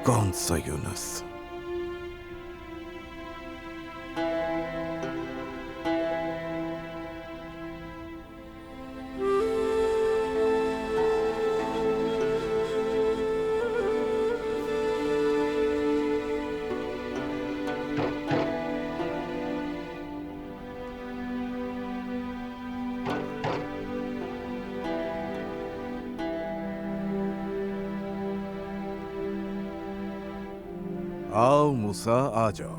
कौन सा यूनुस? आओ मूसा, आ जाओ।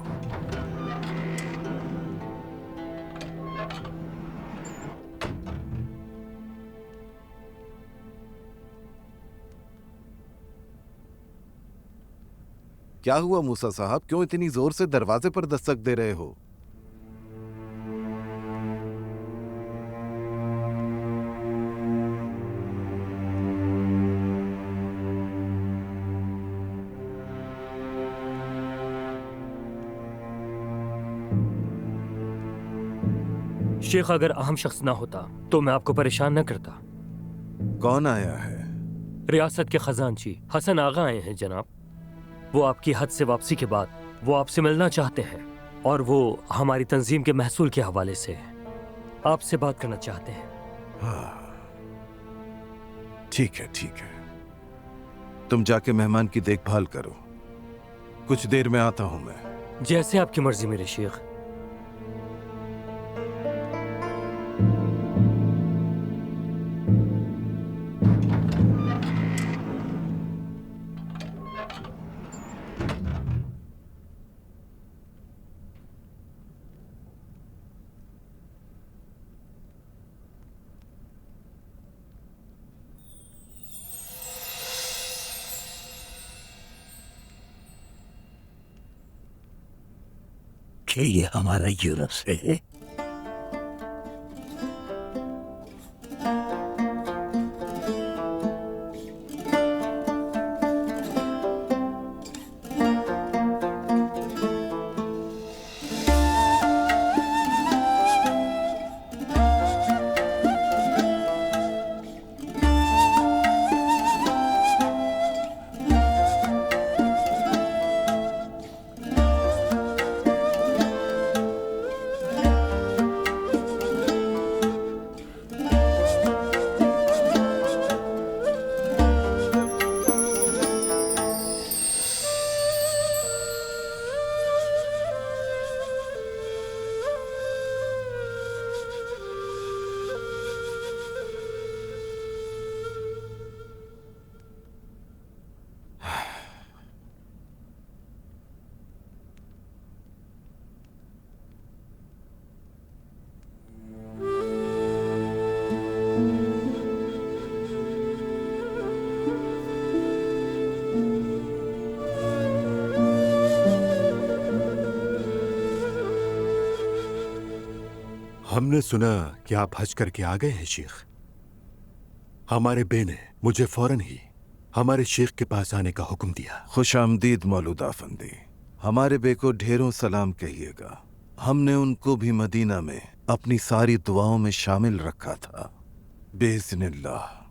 क्या हुआ मूसा साहब, क्यों इतनी जोर से दरवाजे पर दस्तक दे रहे हो? शेख, अगर अहम शख्स ना होता तो मैं आपको परेशान न करता। कौन आया है? रियासत के खजानची हसन आगा आए हैं जनाब। वो आपकी हज से वापसी के बाद वो आपसे मिलना चाहते हैं और वो हमारी तंजीम के महसूल के हवाले से आपसे बात करना चाहते हैं। हाँ, ठीक है ठीक है, तुम जाके मेहमान की देखभाल करो, कुछ देर में आता हूं मैं। जैसे आपकी मर्जी मेरे शेख। कि ये हमारा यूनुस है। हमने सुना कि आप हज करके आ गए हैं शेख। हमारे बे ने मुझे फौरन ही हमारे शेख के पास आने का हुक्म दिया। खुश आमदीद मौलूद आफंदी, हमारे बे को ढेरों सलाम कहिएगा। हमने उनको भी मदीना में अपनी सारी दुआओं में शामिल रखा था बेइज़्निल्लाह।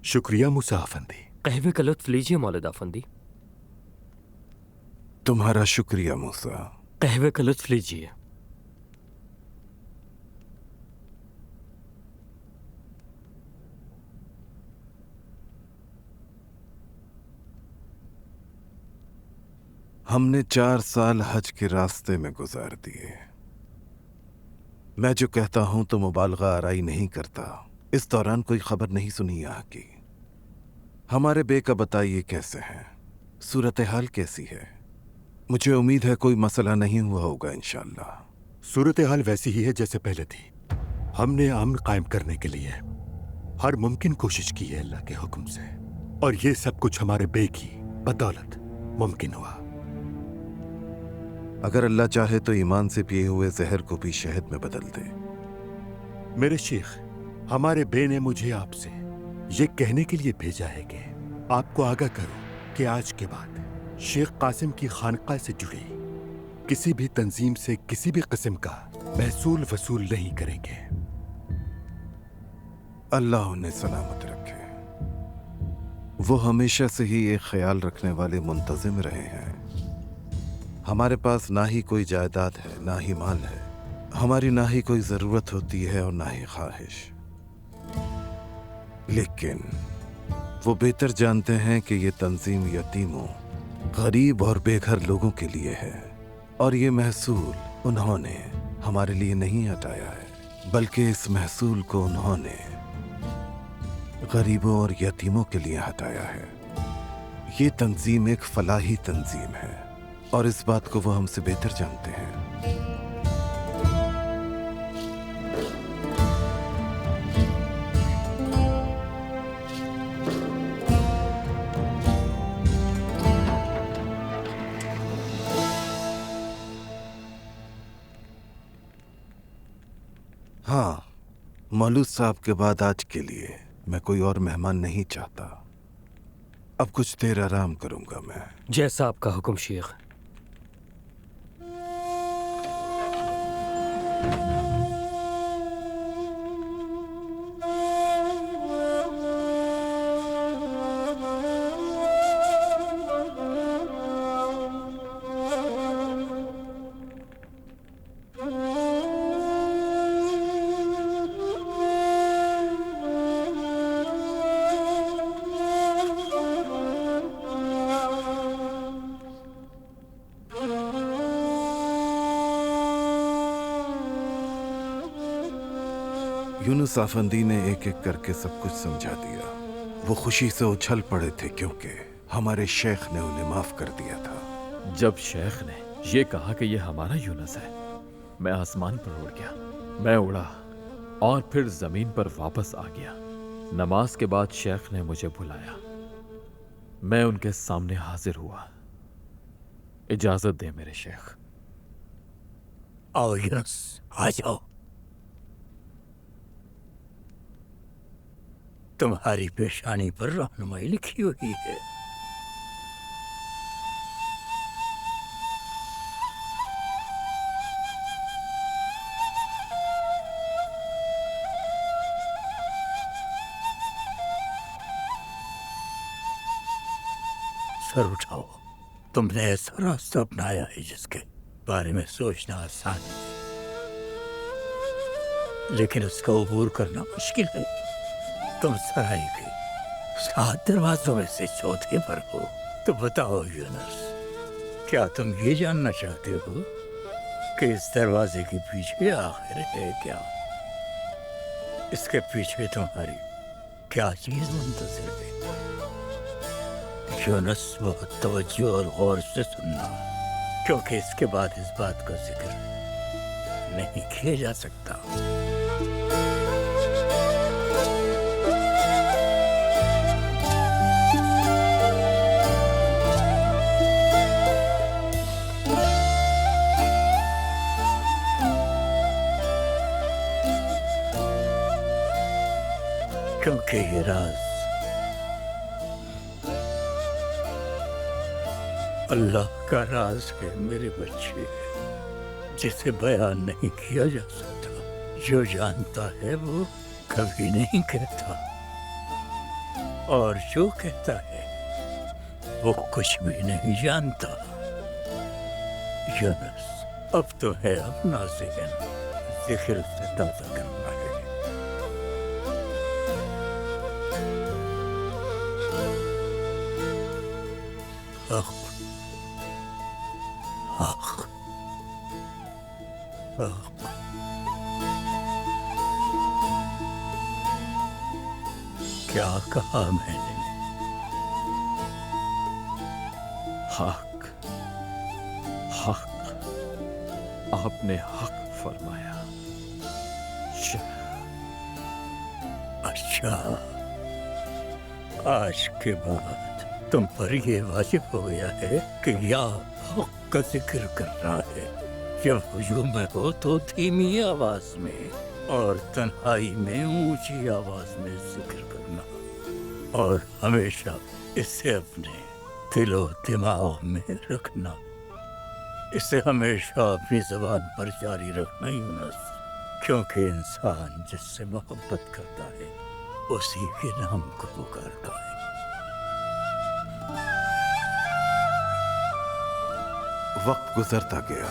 शुक्रिया मूसा अफंदी। कहवे का लुत्फ लीजिए मौलूद आफंदी। तुम्हारा शुक्रिया मूसा। कहवे का लुत्फ लीजिए। हमने 4 साल हज के रास्ते में गुजार दिए। मैं जो कहता हूं तो मुबालगा आराई नहीं करता। इस दौरान कोई खबर नहीं सुनी यहाँ की। हमारे बे का बताइए कैसे हैं, सूरत हाल कैसी है? मुझे उम्मीद है कोई मसला नहीं हुआ होगा इंशाअल्लाह। सूरत हाल वैसी ही है जैसे पहले थी। हमने अमन कायम करने के लिए हर मुमकिन कोशिश की है अल्लाह के हुक्म से, और ये सब कुछ हमारे बे की बदौलत मुमकिन हुआ। अगर अल्लाह चाहे तो ईमान से पिए हुए जहर को भी शहद में बदल दे। मेरे शेख, हमारे बे ने मुझे आपसे ये कहने के लिए भेजा है कि आपको आगाह करो कि आज के बाद शेख कासिम की खानका से जुड़ी किसी भी तंजीम से किसी भी किस्म का महसूल वसूल नहीं करेंगे। अल्लाह उन्हें सलामत रखे। वो हमेशा से ही एक ख्याल रखने वाले मुंतजिम रहे हैं। हमारे पास ना ही कोई जायदाद है, ना ही माल है, हमारी ना ही कोई ज़रूरत होती है और ना ही ख्वाहिश। लेकिन वो बेहतर जानते हैं कि ये तंजीम यतीमों, गरीब और बेघर लोगों के लिए है, और ये महसूल उन्होंने हमारे लिए नहीं हटाया है, बल्कि इस महसूल को उन्होंने गरीबों और यतीमों के लिए हटाया है। ये तंजीम एक फलाही तंजीम है, और इस बात को वो हमसे बेहतर जानते हैं। हाँ, मौलूद साहब के बाद आज के लिए मैं कोई और मेहमान नहीं चाहता। अब कुछ देर आराम करूंगा मैं। जैसा आपका हुक्म शेख। यूनुस आफंदी ने एक एक करके सब कुछ समझा दिया। वो खुशी से उछल पड़े थे क्योंकि हमारे शेख ने उन्हें माफ कर दिया था। जब शेख ने ये कहा कि ये हमारा यूनुस है, मैं आसमान पर उड़ गया। मैं उड़ा और फिर जमीन पर वापस आ गया। नमाज के बाद शेख ने मुझे बुलाया। मैं उनके सामने हाजिर हुआ। इजाजत दे मेरे शेख। आओ यूनुस, आ जाओ। तुम्हारी पेशानी पर रहनुमाई लिखी हुई है। सर उठाओ। तुमने ऐसा रास्ता अपनाया है जिसके बारे में सोचना आसान है, लेकिन उसका अबूर करना मुश्किल है। तुम सराय के 7 दरवाजों में से चौथे पर हो। तो बताओ यूनुस, क्या तुम ये जानना चाहते हो कि इस दरवाजे के पीछे आखिर है क्या? इसके पीछे तुम्हारी क्या चीज मुंतज़िर है? यूनुस, बहुत तवज्जो और गौर से सुनना, क्योंकि इसके बाद इस बात का जिक्र नहीं किया जा सकता। क्योंकि ये राज अल्लाह का राज है मेरे बच्चे, जिसे बयान नहीं किया जा सकता। जो जानता है वो कभी नहीं कहता, और जो कहता है वो कुछ भी नहीं जानता। यूनुस, अब तो है अपना जिक्र से ताज़ा करना है। हक हक हक। क्या कहा मैंने? हक हक। आपने हक फरमाया शेख। अच्छा, आज के बाद तुम पर ये वाजिब हो गया है कि या हक का जिक्र करना है। जब हुजूम में हो तो धीमी आवाज में, और तन्हाई में ऊंची आवाज में जिक्र करना, और हमेशा इसे अपने दिलो दिमाग में रखना। इसे हमेशा अपनी जबान पर जारी रखना यूनुस, क्योंकि इंसान जिससे मोहब्बत करता है उसी के नाम को पुकारता है। वक्त गुजरता गया,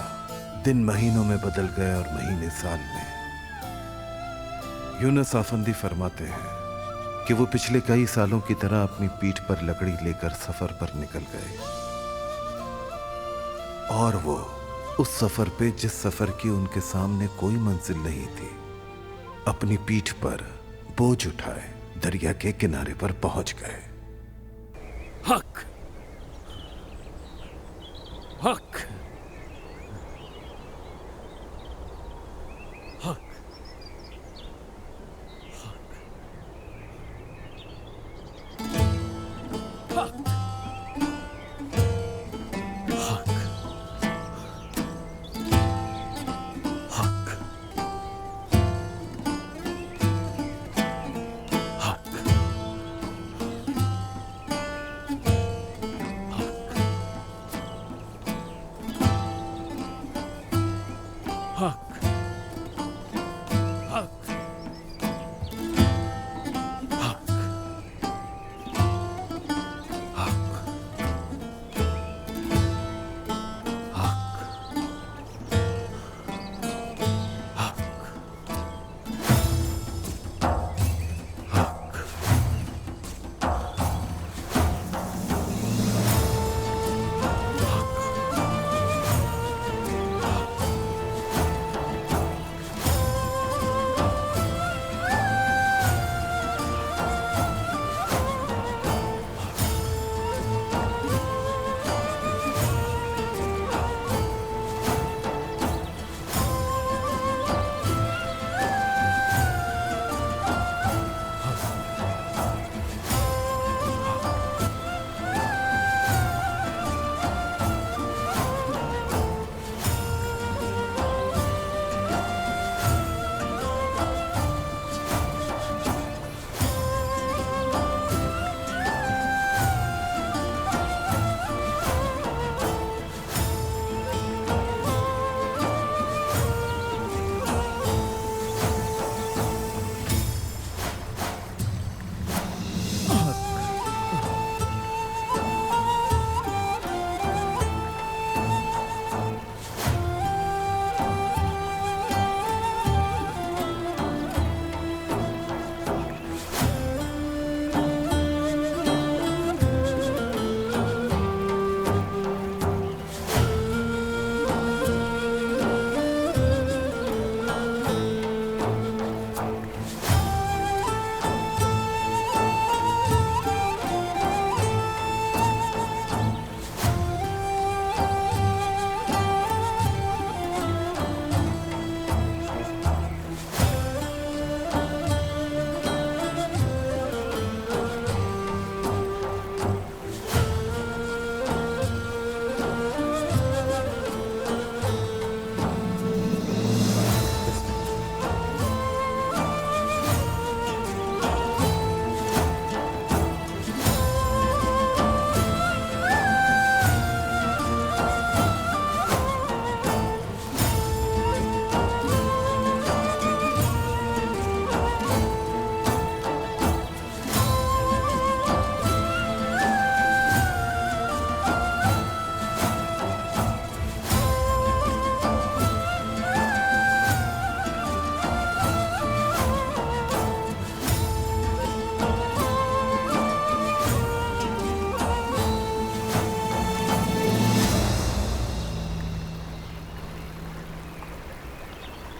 दिन महीनों में बदल गए और महीने साल में। यूनुस आफंदी फरमाते हैं कि वो पिछले कई सालों की तरह अपनी पीठ पर लकड़ी लेकर सफर पर निकल गए, और वो उस सफर पे जिस सफर की उनके सामने कोई मंजिल नहीं थी, अपनी पीठ पर बोझ उठाए दरिया के किनारे पर पहुंच गए। हक हक हक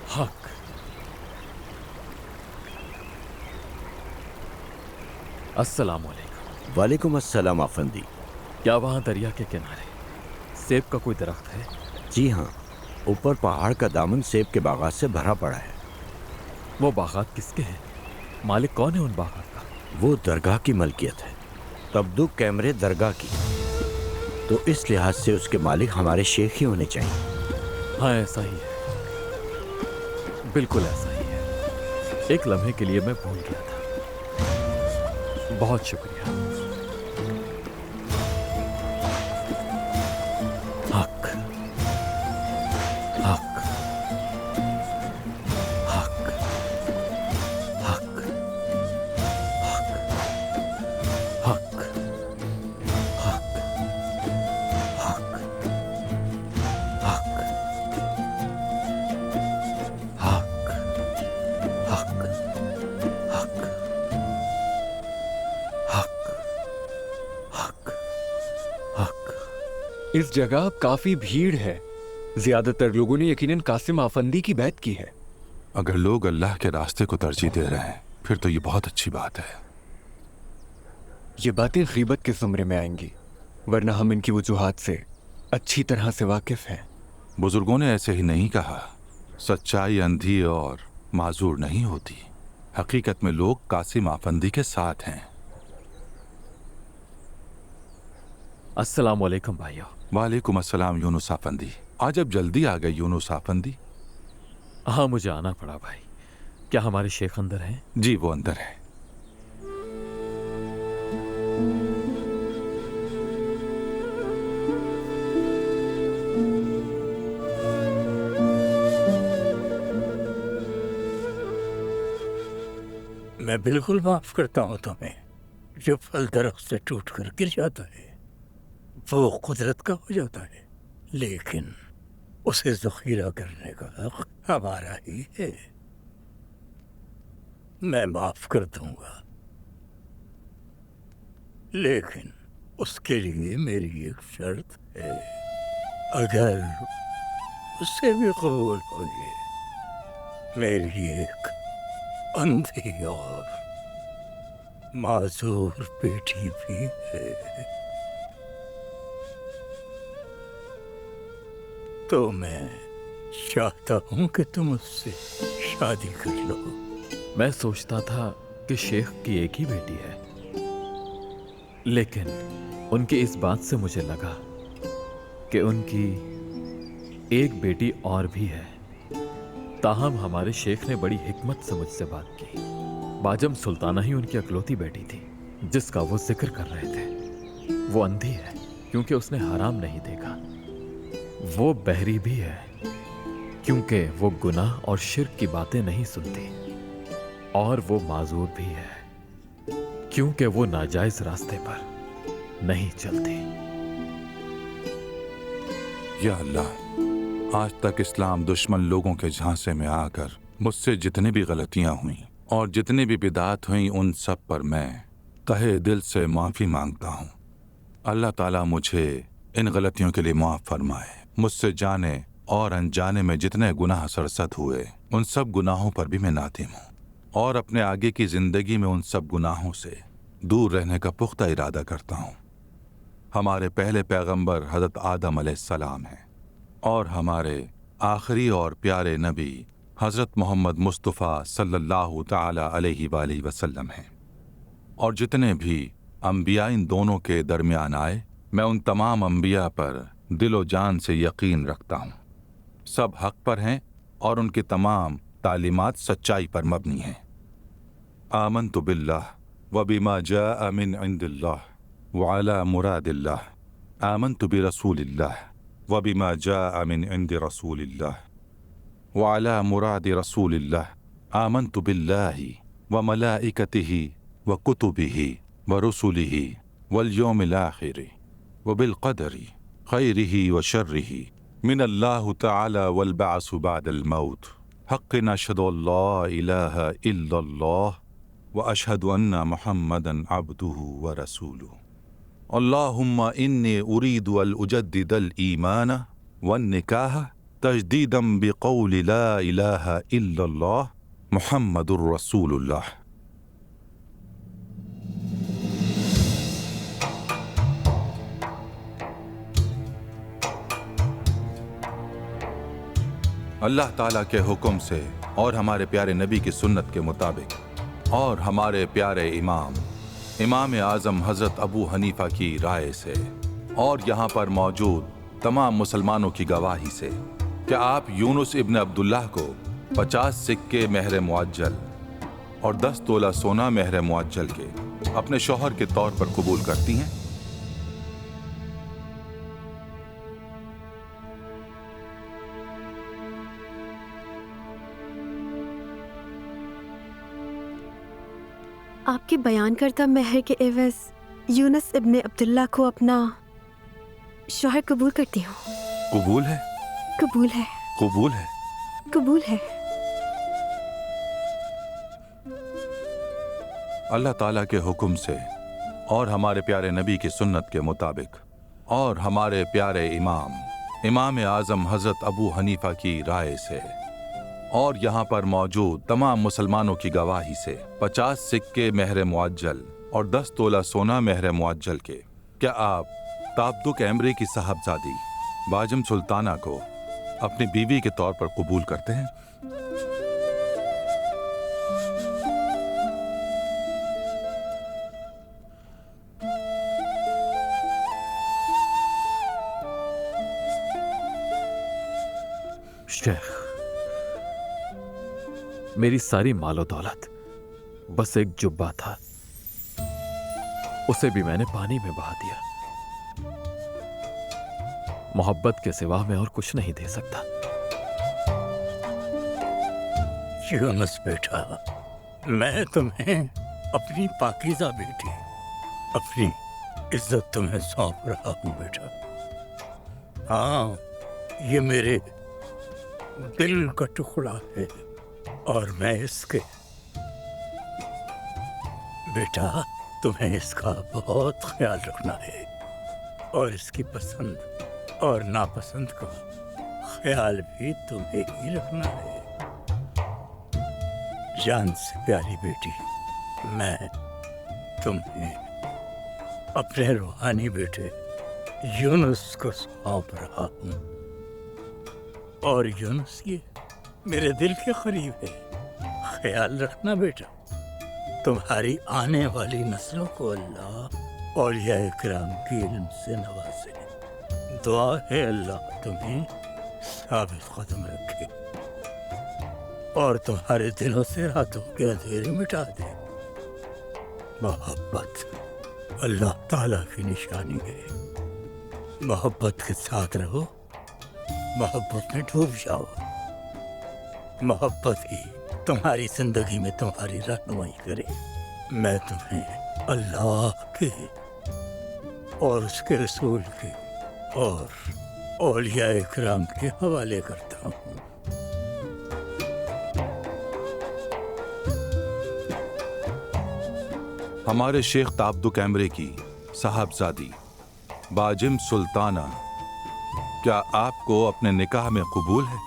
हक। अस्सलाम वालेकुम। वालेकुम अस्सलाम आफंदी। क्या वहाँ दरिया के किनारे सेब का कोई दरख्त है? जी हाँ, ऊपर पहाड़ का दामन सेब के बागात से भरा पड़ा है। वो बागात किसके हैं? मालिक कौन है उन बागात का? वो दरगाह की मलकियत है, तबदुक कैमरे दरगाह की, तो इस लिहाज से उसके मालिक हमारे शेख ही होने चाहिए। हाँ ऐसा ही है, बिल्कुल ऐसा ही है। एक लम्हे के लिए मैं भूल गया था। बहुत शुक्रिया। हक। حق حق حق حق اس جگہ کافی بھیڑ ہے. زیادہ تر لوگوں نے یقیناً قاسم آفندی کی بیعت کی ہے. اگر لوگ اللہ کے راستے کو ترجیح دے رہے ہیں پھر تو یہ بہت اچھی بات ہے. یہ باتیں غیبت کے زمرے میں آئیں گی، ورنہ ہم ان کی وجوہات سے اچھی طرح سے واقف ہیں. بزرگوں نے ایسے ہی نہیں کہا. سچائی اندھی اور معذور نہیں ہوتی. حقیقت میں لوگ قاسم آفندی کے ساتھ ہیں. السلام علیکم بھائیو. وعلیکم السلام یونس آفندی. آج اب جلدی آ گئے یونس آفندی. ہاں مجھے آنا پڑا بھائی. کیا ہمارے شیخ اندر ہیں؟ جی وہ اندر ہے. میں بالکل معاف کرتا ہوں تمہیں. جو پھل درخت سے ٹوٹ کر گر جاتا ہے وہ قدرت کا ہو جاتا ہے، لیکن اسے ذخیرہ کرنے کا حق ہمارا ہی ہے. میں معاف کر دوں گا، لیکن اس کے لیے میری ایک شرط ہے. اگر اسے بھی قبول ہو گئے، میری ایک اندھی اور معذور بیٹی بھی ہے، تو میں چاہتا ہوں کہ تم اس سے شادی کر لو. میں سوچتا تھا کہ شیخ کی ایک ہی بیٹی ہے، لیکن ان کی اس بات سے مجھے لگا کہ ان کی ایک بیٹی اور بھی ہے. تاہم ہمارے شیخ نے بڑی حکمت سے مجھ سے بات کی. باجم سلطانہ ہی ان کی اکلوتی بیٹی تھی جس کا وہ ذکر کر رہے تھے. وہ اندھی ہے کیونکہ اس نے حرام نہیں دیکھا. وہ بہری بھی ہے کیونکہ وہ گناہ اور شرک کی باتیں نہیں سنتی. اور وہ معذور بھی ہے کیونکہ وہ ناجائز راستے پر نہیں چلتی. یا اللہ، آج تک اسلام دشمن لوگوں کے جھانسے میں آ کر مجھ سے جتنی بھی غلطیاں ہوئیں اور جتنی بھی بدعات ہوئیں ان سب پر میں تہہ دل سے معافی مانگتا ہوں. اللہ تعالیٰ مجھے ان غلطیوں کے لیے معاف فرمائے. مجھ سے جانے اور انجانے میں جتنے گناہ سرزد ہوئے ان سب گناہوں پر بھی میں نادم ہوں، اور اپنے آگے کی زندگی میں ان سب گناہوں سے دور رہنے کا پختہ ارادہ کرتا ہوں. ہمارے پہلے پیغمبر حضرت آدم علیہ السلام ہیں اور ہمارے آخری اور پیارے نبی حضرت محمد مصطفیٰ صلی اللہ تعالی علیہ وآلہ وسلم ہیں. اور جتنے بھی انبیاء ان دونوں کے درمیان آئے، میں ان تمام انبیاء پر دل و جان سے یقین رکھتا ہوں. سب حق پر ہیں اور ان کی تمام تعلیمات سچائی پر مبنی ہیں. آمنت باللہ وبما جاء من عند اللہ وعلى مراد اللہ. آمنت برسول اللہ وبما جاء من عند رسول اللہ وعلى مراد رسول اللہ. آمنت باللہ وملائکتہ وکتبہ ورسلہ والیوم الآخر وبالقدر خیرہ وشرہ من اللہ تعالی والبعث بعد الموت. حق اشہد ان لا الہ الا اللہ واشہد ان محمدا عبدہ ورسولہ. اللہم انی ارید ان اجدد الایمان والنکاح تجدیدا بقول لا الہ الا اللہ محمد الرسول اللہ. اللہ تعالیٰ کے حکم سے اور ہمارے پیارے نبی کی سنت کے مطابق اور ہمارے پیارے امام اعظم حضرت ابو حنیفہ کی رائے سے اور یہاں پر موجود تمام مسلمانوں کی گواہی سے کہ آپ یونس ابن عبداللہ کو 50 سکے مہر معجل اور 10 تولہ سونا مہر معجل کے اپنے شوہر کے طور پر قبول کرتی ہیں؟ آپ کے بیان کردہ مہر کے عوض یونس ابن عبداللہ کو اپنا شوہر قبول کرتی ہوں. قبول ہے؟ قبول ہے. قبول ہے؟ قبول ہے. अल्लाह ताला के हुक्म से और हमारे प्यारे नबी की सुन्नत के मुताबिक और हमारे प्यारे इमाम आज़म हज़रत अबू हनीफा की राय से और यहाँ पर मौजूद तमाम मुसलमानों की गवाही से 50 सिक्के मेहर मुअज्जल और 10 तोला सोना मेहर मुअज्जल के, क्या आप ताबदुक एमरे की साहबजादी बाजिम सुल्ताना को अपनी बीवी के तौर पर कबूल करते हैं? शेख, मेरी सारी मालो दौलत बस एक जुब्बा था, उसे भी मैंने पानी में बहा दिया। मोहब्बत के सिवा मैं और कुछ नहीं दे सकता। यूनुस बेटा, मैं तुम्हें अपनी पाकीज़ा बेटी, अपनी इज्जत तुम्हें सौंप रहा हूं बेटा। हाँ, ये मेरे दिल का टुकड़ा है और मैं इसके, बेटा तुम्हें इसका बहुत ख्याल रखना है और इसकी पसंद और नापसंद का ख्याल भी तुम्हें ही रखना है। जान से प्यारी बेटी, मैं तुम्हें अपने रूहानी बेटे यूनुस को सौंप रहा हूं और यूनुस ये मेरे दिल के करीब है। ख्याल रखना बेटा, तुम्हारी आने वाली नस्लों को अल्लाह औलिया इकराम की इल्म से नवाजे। दुआ है अल्लाह तुम्हें साबित कदम रखे और तुम्हारे दिलों से रातों के अंधेरे मिटा दे। मोहब्बत अल्लाह ताला की निशानी है। मोहब्बत के साथ रहो, मोहब्बत में डूब जाओ। मोहब्बत ही तुम्हारी जिंदगी में तुम्हारी रहनुमाई करे। मैं तुम्हें अल्लाह के और उसके रसूल के और औलिया इकराम के हवाले करता हूँ। हमारे शेख ताबदुक एमरे की साहबजादी बाजिम सुल्ताना, क्या आपको अपने निकाह में कबूल है?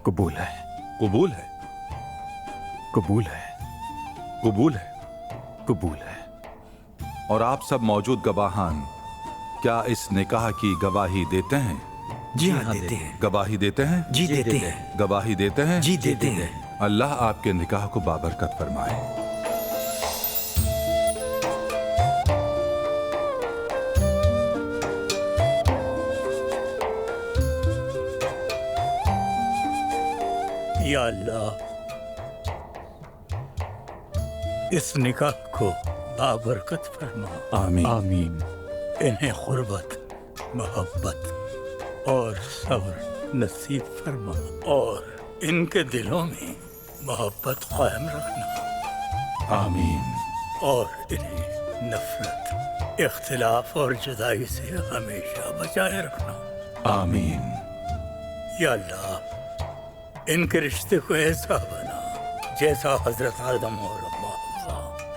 कबूल है। कबूल है? कबूल है। कबूल है? कबूल है। और आप सब मौजूद गवाहान क्या इस निकाह की गवाही देते हैं? जी हाँ, देते हैं। गवाही देते हैं? जी देते हैं। गवाही देते हैं? जी देते हैं। अल्लाह आपके निकाह को बाबरकत फरमाए। या अल्लाह, इस निकाह को बाबरकत फरमा। आमीन। आमीन। इन्हें खुर्बत, मोहब्बत और सब्र नसीब फरमा और इनके दिलों में मोहब्बत कायम रखना। आमीन। और इन्हें नफरत, इख्तिलाफ और जुदाई से हमेशा बचाए रखना। आमीन। या अल्लाह, इनके रिश्ते को ऐसा बना जैसा हजरत आदम और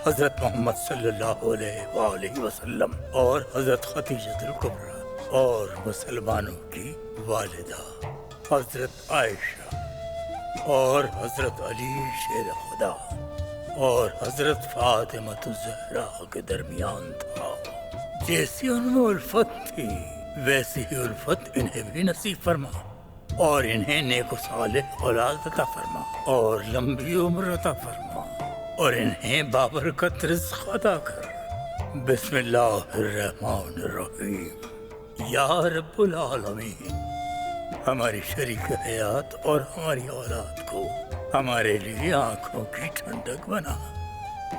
हजरत मोहम्मद सल्लल्लाहु अलैहि वसल्लम और हजरत खदीजतुल कुबरा और मुसलमानों की वालिदा हजरत आयशा और हजरत अली शेर खुदा और हजरत फातिमतुज़ ज़हरा के दरमियान था। जैसी उनमें उल्फत थी वैसी ही उल्फत इन्हें भी नसीब फरमा और इन्हें नेक सालिह औलाद अता फरमा और लंबी उम्र अता फरमा और इन्हें बाबरकत रिज़्क़ अता कर। बिस्मिल्लाहिर्रहमानिर्रहीम। या रब्बुल आलमीन, हमारी शरीक हयात और हमारी औलाद को हमारे लिए आंखों की ठंडक बना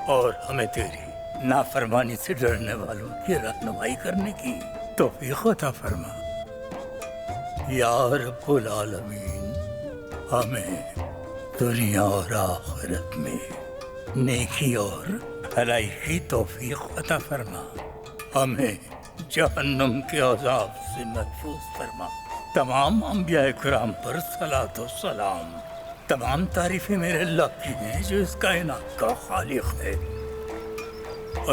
और हमें तेरी नाफरमानी से डरने वालों की रहनुमाई करने की तौफीक अता फरमा। या रब्बुल आलमीन, हमें दुनिया और आखिरत में नेकी और भलाई की तौफीक अता फरमा। हमें जहन्नुम के अज़ाब से महफूज फरमा। तमाम अंबिया इकराम पर सलातो सलाम तमाम तारीफें मेरे अल्लाह की हैं जो इस कायनात का खालिक है।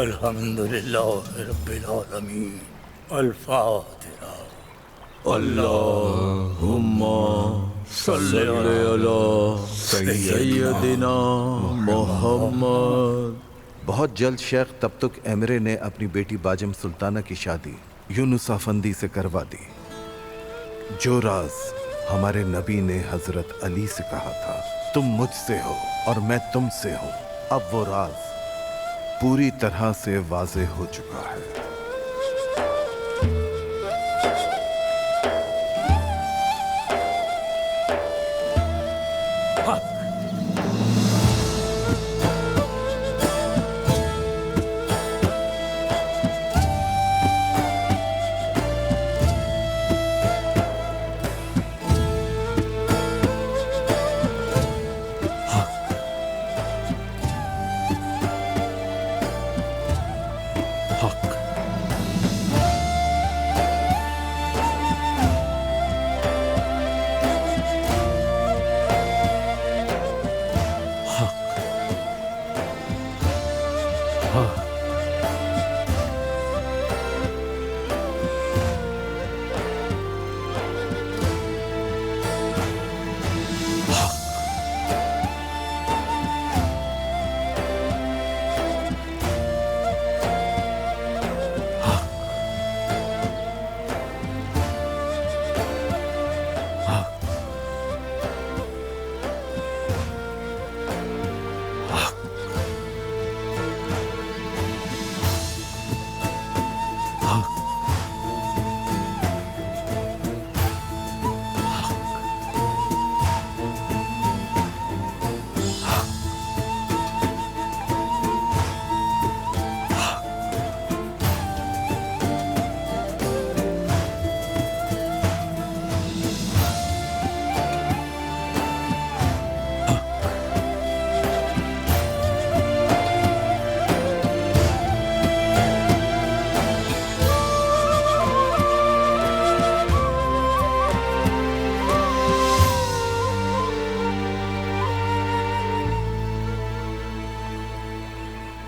अल्हम्दुलिल्लाह रब्बिल आलमीन। अल-फातिहा। अल्लाहुम्मा सल्ली अला सय्यदिना मुहम्मद। बहुत जल्द शेख तब्तुक एमरे ने अपनी बेटी बाजम सुल्ताना की शादी यूनुस अफंदी से करवा दी। जो राज हमारे नबी ने हजरत अली से कहा था, तुम मुझसे हो और मैं तुमसे हूं, अब वो राज पूरी तरह से वाज़ेह हो चुका है।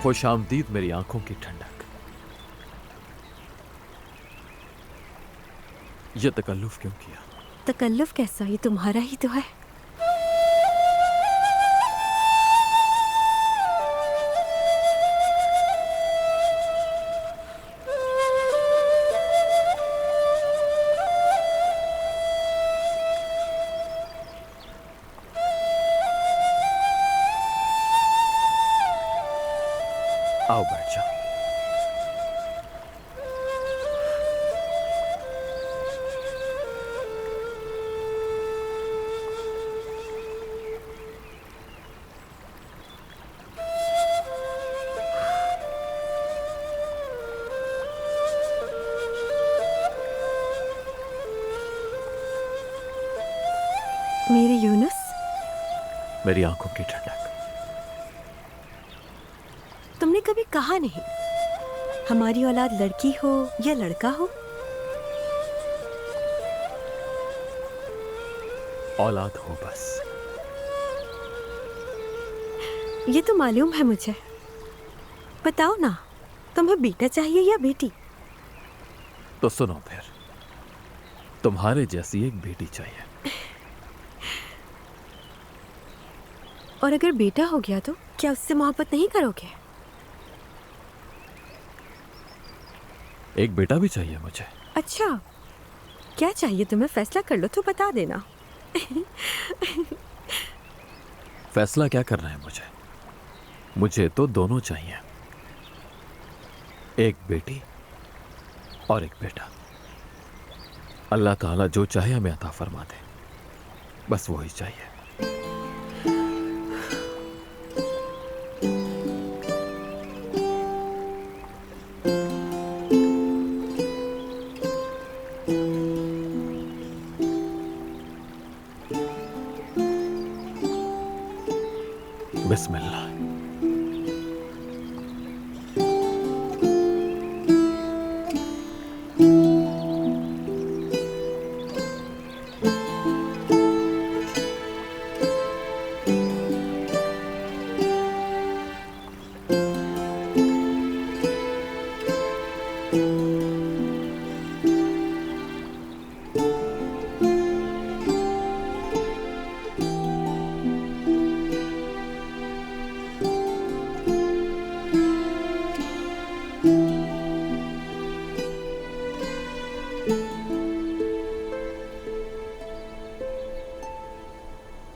खुश आमदीद मेरी आंखों की ठंडक। ये तकल्लुफ क्यों किया? तकल्लुफ कैसा, ये तुम्हारा ही तो है। आओ बैठ जाओ। मेरे यूनुस, मेरी आंखों की ठंडक। तुमने कभी कहा नहीं हमारी औलाद लड़की हो या लड़का हो। औलाद हो बस। ये तो मालूम है मुझे। बताओ ना, तुम्हें बेटा चाहिए या बेटी? तो सुनो फिर, तुम्हारे जैसी एक बेटी चाहिए। और अगर बेटा हो गया तो क्या उससे मोहब्बत नहीं करोगे? एक बेटा भी चाहिए मुझे। अच्छा, क्या चाहिए तुम्हें? फैसला कर लो तो बता देना। फैसला क्या करना है मुझे? मुझे तो दोनों चाहिए, एक बेटी और एक बेटा। अल्लाह ताला जो चाहे हमें अता फरमा दे, बस वही चाहिए। बिस्मिल्लाह।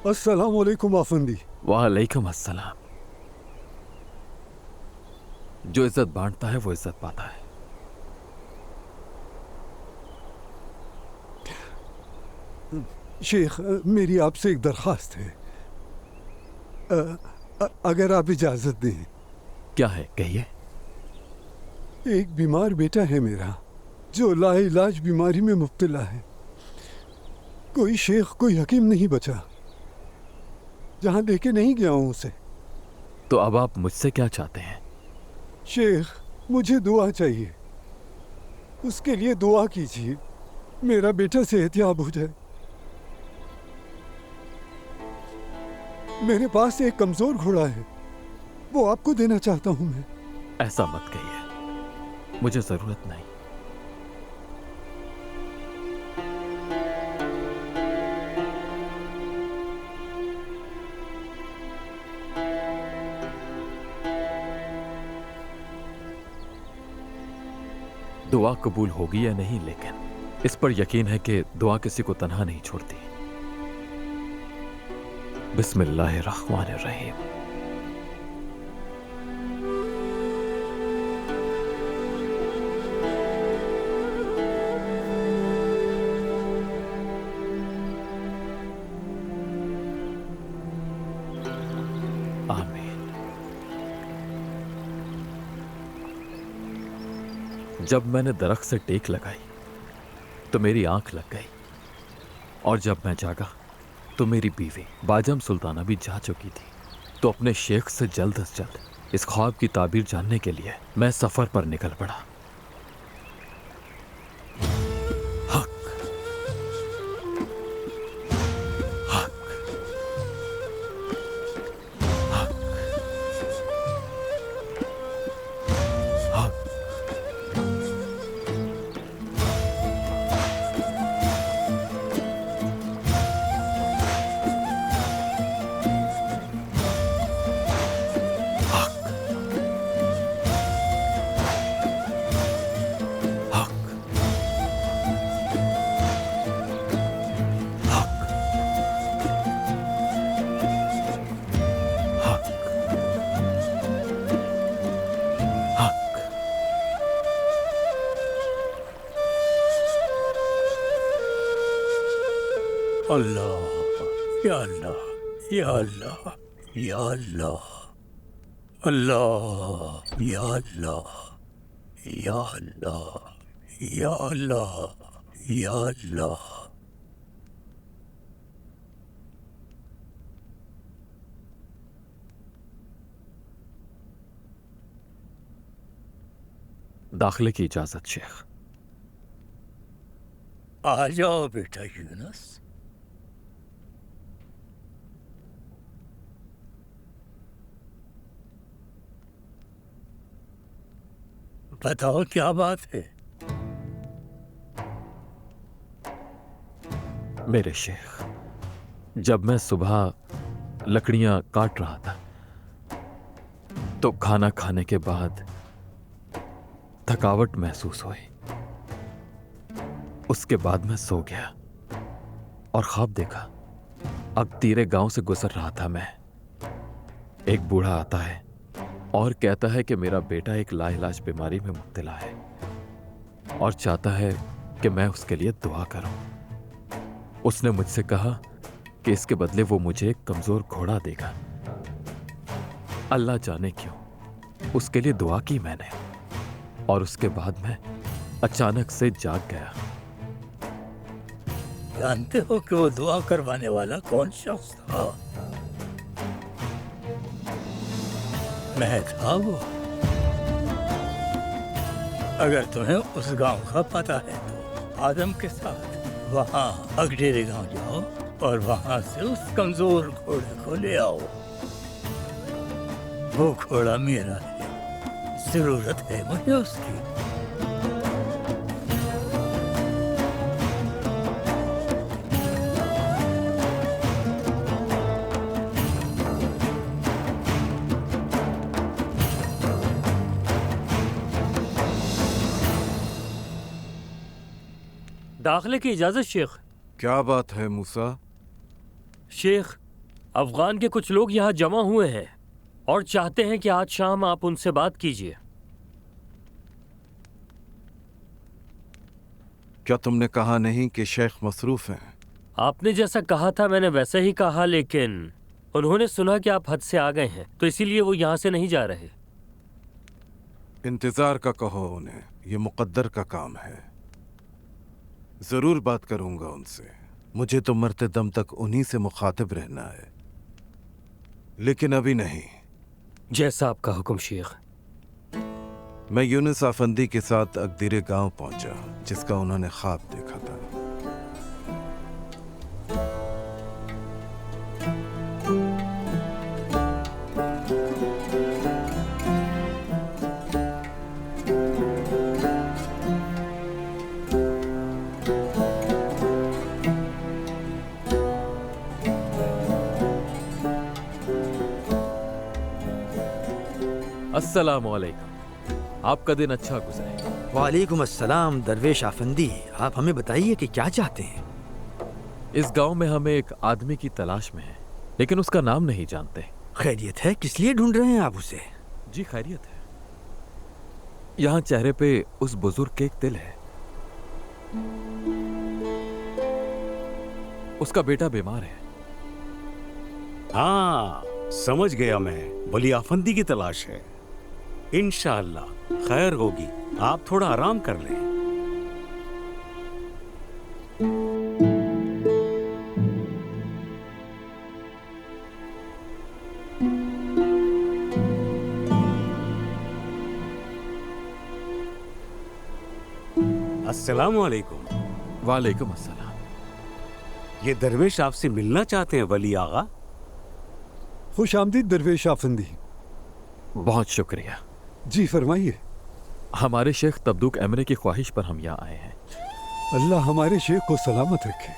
अस्सलाम वालेकुम आफंदी। वालेकुम अस्सलाम। जो इज्जत बांटता है वो इज्जत पाता है। शेख, मेरी आपसे एक दरख्वास्त है, अगर आप इजाज़त दें। क्या है, कहिए। एक बीमार बेटा है मेरा जो लाइलाज बीमारी में मुब्तला है। कोई शेख, कोई हकीम नहीं बचा, जहाँ लेके नहीं गया हूँ उसे। तो अब आप मुझसे क्या चाहते हैं? शेख, मुझे दुआ चाहिए, उसके लिए दुआ कीजिए, मेरा बेटा सेहतयाब हो जाए। मेरे पास एक कमजोर घोड़ा है, वो आपको देना चाहता हूं मैं। ऐसा मत कहिए, मुझे जरूरत नहीं। दुआ कबूल होगी या नहीं, लेकिन इस पर यकीन है कि दुआ किसी को तन्हा नहीं छोड़ती। बिस्मिल्लाहिर्रहमानिर्रहीम। आमीन। जब मैंने दरख्त से टेक लगाई तो मेरी आंख लग गई, और जब मैं जागा तो मेरी बीवी बाजम सुल्ताना भी जा चुकी थी। तो अपने शेख से जल्द से जल्द इस ख्वाब की ताबीर जानने के लिए मैं सफर पर निकल पड़ा। हक हक हक हक। अल्लाह या अल्लाह या अल्लाह या अल्लाह, अल्लाह या अल्लाह या अल्लाह या अल्लाह या अल्लाह। दाखिले की इजाजत शेख। आ जाओ बेटा यूनुस। बताओ क्या बात है? मेरे शेख, जब मैं सुबह लकड़ियां काट रहा था तो खाना खाने के बाद थकावट महसूस हुई। उसके बाद मैं सो गया और ख्वाब देखा। अब तीरे गांव से गुजर रहा था मैं। एक बूढ़ा आता है और कहता है कि मेरा बेटा एक लाइलाज बीमारी में मुब्तला है और चाहता है कि मैं उसके लिए दुआ करूं। उसने मुझसे कहा कि इसके बदले वो मुझे एक कमजोर घोड़ा देगा। अल्लाह जाने क्यों उसके लिए दुआ की मैंने, और उसके बाद मैं अचानक से जाग गया। जानते हो कि वो दुआ करवाने वाला कौन शख्स था? मैं था वो। अगर तुम्हें उस गांव का पता है तो आदम के साथ वहां अगडेरे गांव जाओ और वहां से उस कमजोर घोड़े को ले आओ। वो घोड़ा मेरा है, जरूरत है मुझे उसकी। दाखिले की इजाजत शेख। क्या बात है मूसा? शेख, افغان کے کچھ لوگ یہاں جمع ہوئے ہیں اور چاہتے ہیں کہ آج شام آپ ان سے بات کیجیے۔ کیا تم نے کہا نہیں کہ شیخ مصروف ہیں؟ آپ نے جیسا کہا تھا میں نے ویسا ہی کہا، لیکن انہوں نے سنا کہ آپ حد سے آ گئے ہیں تو اسی لیے وہ یہاں سے نہیں جا رہے۔ انتظار کا کہو انہیں، یہ مقدر کا کام ہے۔ ضرور بات کروں گا ان سے، مجھے تو مرتے دم تک انہی سے مخاطب رہنا ہے، لیکن ابھی نہیں۔ جیسا آپ کا حکم شیخ۔ میں یونس آفندی کے ساتھ اقدیر گاؤں پہنچا جس کا انہوں نے خواب دیکھا تھا۔ السلام علیکم، آپ کا دن اچھا گزرے۔ وعلیکم السلام درویش آفندی، آپ ہمیں بتائیے کہ کیا چاہتے ہیں؟ اس گاؤں میں ہمیں ایک آدمی کی تلاش میں ہے، لیکن اس کا نام نہیں جانتے۔ خیریت ہے؟ کس لیے ڈھونڈ رہے ہیں آپ اسے؟ جی خیریت ہے، یہاں چہرے پہ اس بزرگ کے ایک دل ہے، اس کا بیٹا بیمار ہے۔ ہاں سمجھ گیا میں، ولی آفندی کی تلاش ہے۔ انشاءاللہ خیر ہوگی، آپ تھوڑا آرام کر لیں۔ السلام علیکم۔ وعلیکم السلام۔ یہ درویش آپ سے ملنا چاہتے ہیں ولی آغا۔ خوش آمدید درویش آفندی۔ بہت شکریہ۔ جی فرمائیے۔ ہمارے شیخ تبدوک ایمرے کی خواہش پر ہم یہاں آئے ہیں۔ اللہ ہمارے شیخ کو سلامت رکھے،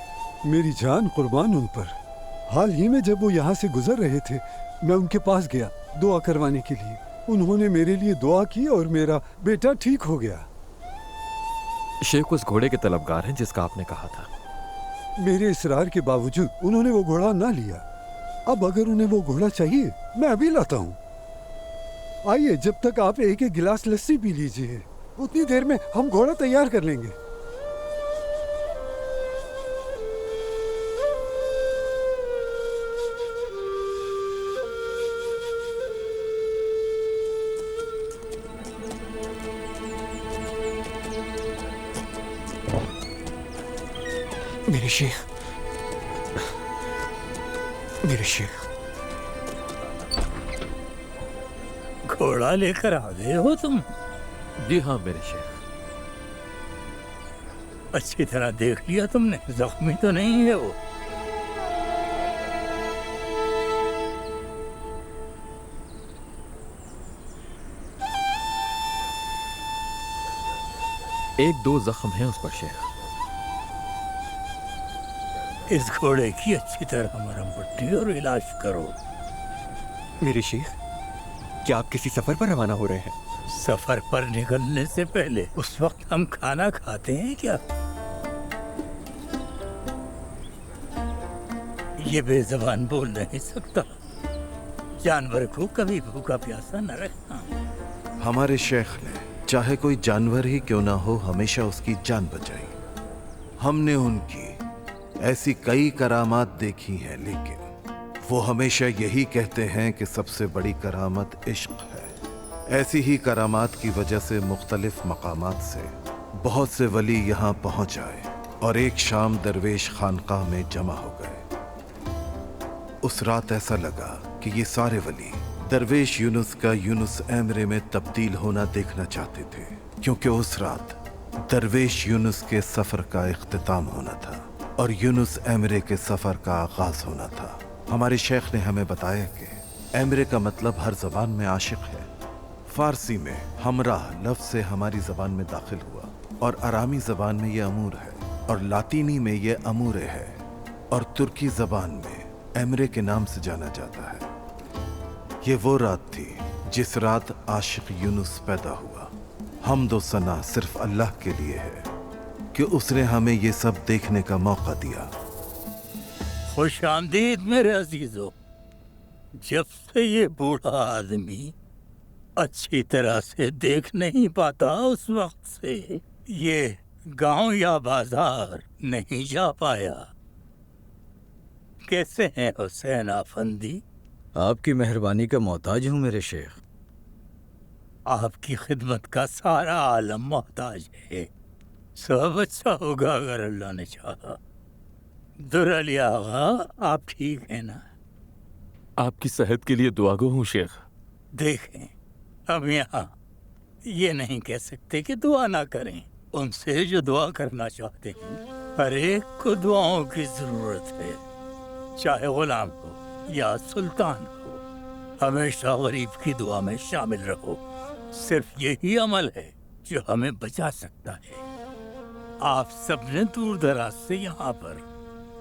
میری جان قربان ان پر۔ حال ہی میں جب وہ یہاں سے گزر رہے تھے میں ان کے پاس گیا دعا کروانے کے لیے، انہوں نے میرے لیے دعا کی اور میرا بیٹا ٹھیک ہو گیا۔ شیخ اس گھوڑے کے طلبگار ہیں جس کا آپ نے کہا تھا۔ میرے اصرار کے باوجود انہوں نے وہ گھوڑا نہ لیا۔ اب اگر انہیں وہ گھوڑا چاہیے میں ابھی لاتا ہوں۔ آئیے جب تک آپ ایک ایک گلاس لسی پی لیجیے، اتنی دیر میں ہم گھوڑا تیار کر لیں گے۔ میرے شیخ، میرے شیخ، گھوڑا لے کر آ گئے ہو تم؟ جی ہاں میرے شیخ۔ اچھی طرح دیکھ لیا تم نے؟ زخمی تو نہیں ہے وہ؟ ایک دو زخم ہیں اس پر شیخ۔ اس گھوڑے کی اچھی طرح مرہم پٹی اور علاج کرو۔ میرے شیخ، کیا آپ کسی سفر پر روانہ ہو رہے ہیں؟ سفر پر نکلنے سے پہلے اس وقت ہم کھانا کھاتے ہیں کیا؟ یہ بے زبان بول نہیں سکتا، جانور کو کبھی بھوکا پیاسا نہ رکھنا۔ ہمارے شیخ نے چاہے کوئی جانور ہی کیوں نہ ہو ہمیشہ اس کی جان بچائی۔ ہم نے ان کی ایسی کئی کرامات دیکھی ہیں، لیکن وہ ہمیشہ یہی کہتے ہیں کہ سب سے بڑی کرامت عشق ہے۔ ایسی ہی کرامات کی وجہ سے مختلف مقامات سے بہت سے ولی یہاں پہنچ آئے اور ایک شام درویش خانقاہ میں جمع ہو گئے۔ اس رات ایسا لگا کہ یہ سارے ولی درویش یونس کا یونس ایمرے میں تبدیل ہونا دیکھنا چاہتے تھے، کیونکہ اس رات درویش یونس کے سفر کا اختتام ہونا تھا اور یونس ایمرے کے سفر کا آغاز ہونا تھا۔ ہمارے شیخ نے ہمیں بتایا کہ ایمرے کا مطلب ہر زبان میں عاشق ہے۔ فارسی میں ہمراہ لفظ سے ہماری زبان میں داخل ہوا اور آرامی زبان میں یہ امور ہے اور لاطینی میں یہ امورے ہے اور ترکی زبان میں ایمرے کے نام سے جانا جاتا ہے۔ یہ وہ رات تھی جس رات عاشق یونس پیدا ہوا۔ حمد و ثنا صرف اللہ کے لیے ہے کہ اس نے ہمیں یہ سب دیکھنے کا موقع دیا۔ خوش آمدید میرے عزیزو، जब से ये बूढ़ा आदमी अच्छी तरह से देख नहीं पाता उस वक्त से ये गांव या बाजार नहीं जा पाया। कैसे हैं हुसैन आफंदी? आपकी मेहरबानी का मोहताज हूँ मेरे शेख। आपकी खिदमत का सारा आलम मोहताज है। सब अच्छा होगा अगर अल्लाह ने चाहा। दुर अली आगा, आप ठीक हैं ना? आपकी सेहत के लिए दुआगो हूँ शेख। देखें, हम यहाँ ये नहीं कह सकते कि दुआ ना करें। उनसे जो दुआ करना चाहते हैं, हर एक को दुआओं की जरूरत है, चाहे गुलाम हो या सुल्तान हो। हमेशा गरीब की दुआ में शामिल रहो। सिर्फ यही अमल है जो हमें बचा सकता है। आप सबने दूर दराज से यहाँ पर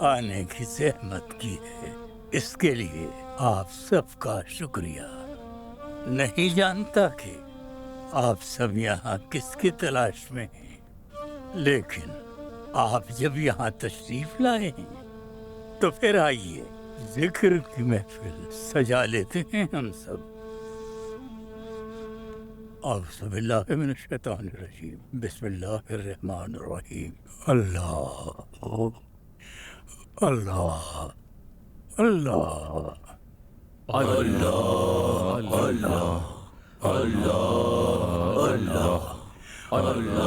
आने की जहमत की है, इसके लिए आप सबका शुक्रिया। नहीं जानता कि आप सब यहाँ किसकी तलाश में हैं, लेकिन आप जब यहाँ तशरीफ लाए हैं तो फिर आइए जिक्र की महफिल सजा लेते हैं हम सब। औज़ुबिल्लाहि मिनश्शैतानिर्रजीम, बिस्मिल्लाहिर्रहमानिर्रहीम। अल्लाह अल्लाह अल्लाह अल्लाह अल्लाह अल्लाह अल्लाह अल्लाह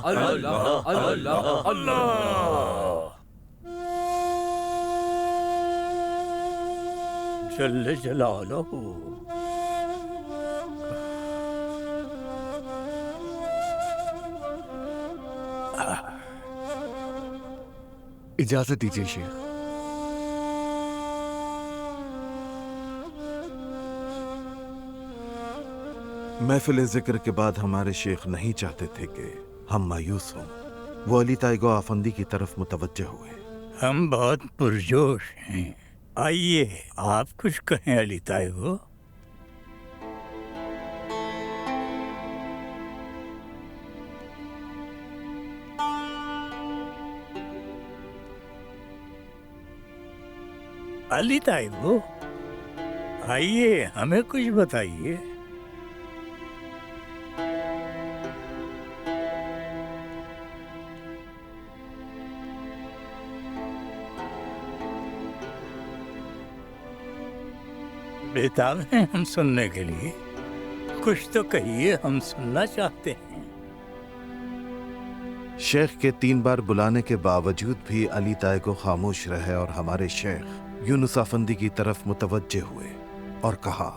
अल्लाह अल्लाह जल्ल जलालहू। इजाजत दीजिए शेख। महफिल जिक्र के बाद हमारे शेख नहीं चाहते थे कि हम मायूस हों। वो अली ताइगो आफंदी की तरफ मुतवज्जे हुए। हम बहुत पुरजोश हैं। आइए आप कुछ कहें अली ताइगो। अली ताइगो, आइए हमें कुछ बताइए। बेताब हैं हम सुनने के लिए। कुछ तो कहिए, हम सुनना चाहते हैं। शेख के 3 बार बुलाने के बावजूद भी अली ताइगो खामोश रहे और हमारे शेख यूनुस आफंदी की तरफ मुतवज्जे हुए और कहा,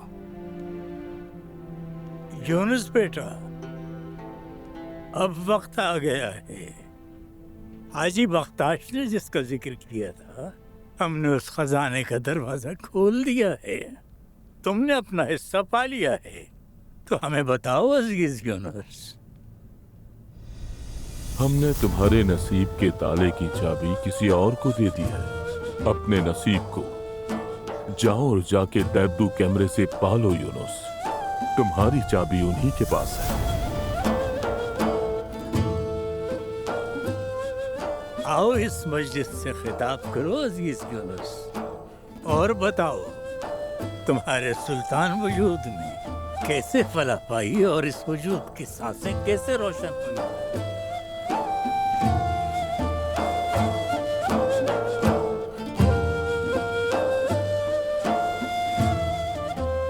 यूनुस बेटा, अब वक्त आ गया है। हाजी बख्ताश ने जिसका जिक्र किया था, हमने उस खजाने का दरवाजा खोल दिया है। तुमने अपना हिस्सा पा लिया है, तो हमें बताओ अजीज यूनुस। हमने तुम्हारे नसीब के ताले की चाबी किसी और को दे दी है। अपने नसीब को जाओ और जाके दैब्दू कैमरे से पालो यूनुस। तुम्हारी चाबी उन्हीं के पास है। आओ इस मस्जिद से खिताब करो अजीज यूनुस, और बताओ तुम्हारे सुल्तान वजूद में कैसे फला पाई और इस वजूद की सांसें कैसे रोशन हुई।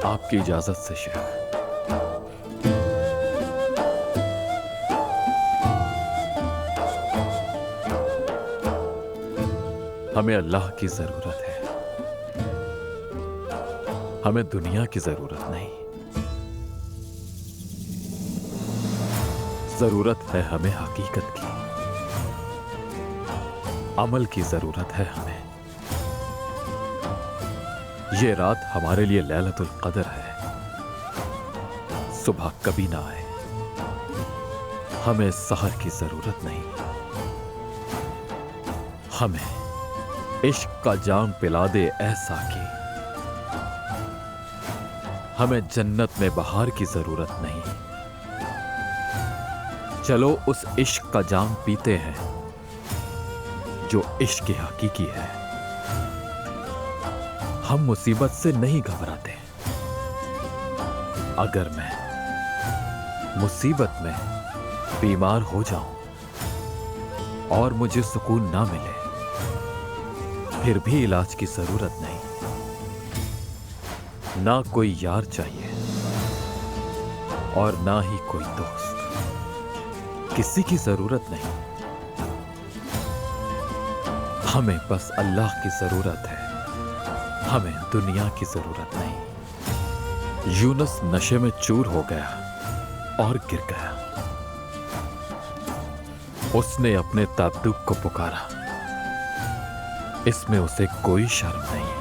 आपकी इजाजत से शेख। हमें अल्लाह की जरूरत है, हमें दुनिया की जरूरत नहीं। जरूरत है हमें हकीकत की, अमल की जरूरत है हमें। ये रात हमारे लिए लैलतुल कदर है, सुबह कभी ना आए। हमें सहर की जरूरत नहीं, हमें इश्क का जाम पिला दे ऐसा कि हमें जन्नत में बहार की जरूरत नहीं। चलो उस इश्क का जाम पीते हैं जो इश्क हकीकी है। हम मुसीबत से नहीं घबराते। अगर मैं मुसीबत में बीमार हो जाऊं और मुझे सुकून ना मिले, फिर भी इलाज की जरूरत नहीं। ना कोई यार चाहिए और ना ही कोई दोस्त, किसी की जरूरत नहीं। हमें बस अल्लाह की जरूरत है, हमें दुनिया की जरूरत नहीं। यूनुस नशे में चूर हो गया और गिर गया। उसने अपने ताबदुक को पुकारा, इसमें उसे कोई शर्म नहीं।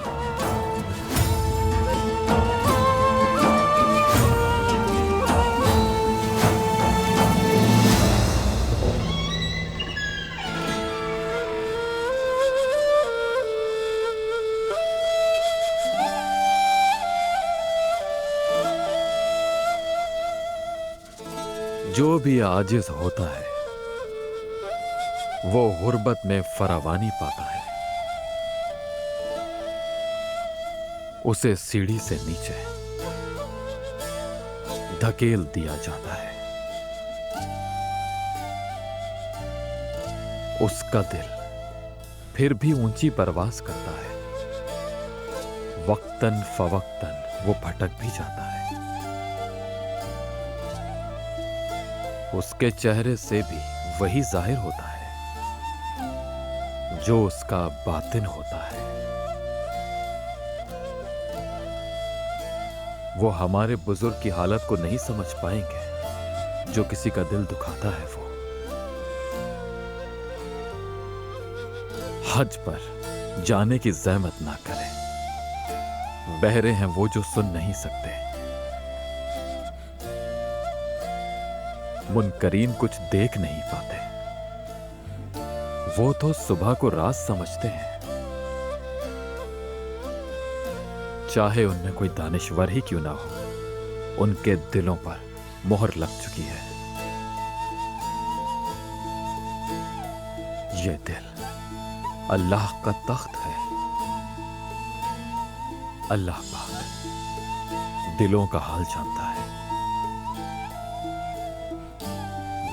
जो भी आजिज होता है वो गुर्बत में फरावानी पाता है। उसे सीढ़ी से नीचे धकेल दिया जाता है। उसका दिल फिर भी ऊंची परवास करता है। वक्तन फवक्तन वो भटक भी जाता है। उसके चेहरे से भी वही जाहिर होता है जो उसका बातिन होता है। वो हमारे बुजुर्ग की हालत को नहीं समझ पाएंगे जो किसी का दिल दुखाता है। वो हज पर जाने की ज़हमत ना करें। बहरे हैं वो जो सुन नहीं सकते। मुनकरीन कुछ देख नहीं पाते। वो तो सुबह को रात समझते हैं। चाहे उनमें कोई दानिश्वर ही क्यों ना हो, उनके दिलों पर मोहर लग चुकी है। ये दिल अल्लाह का तख्त है। अल्लाह पाक दिलों का हाल जानता है।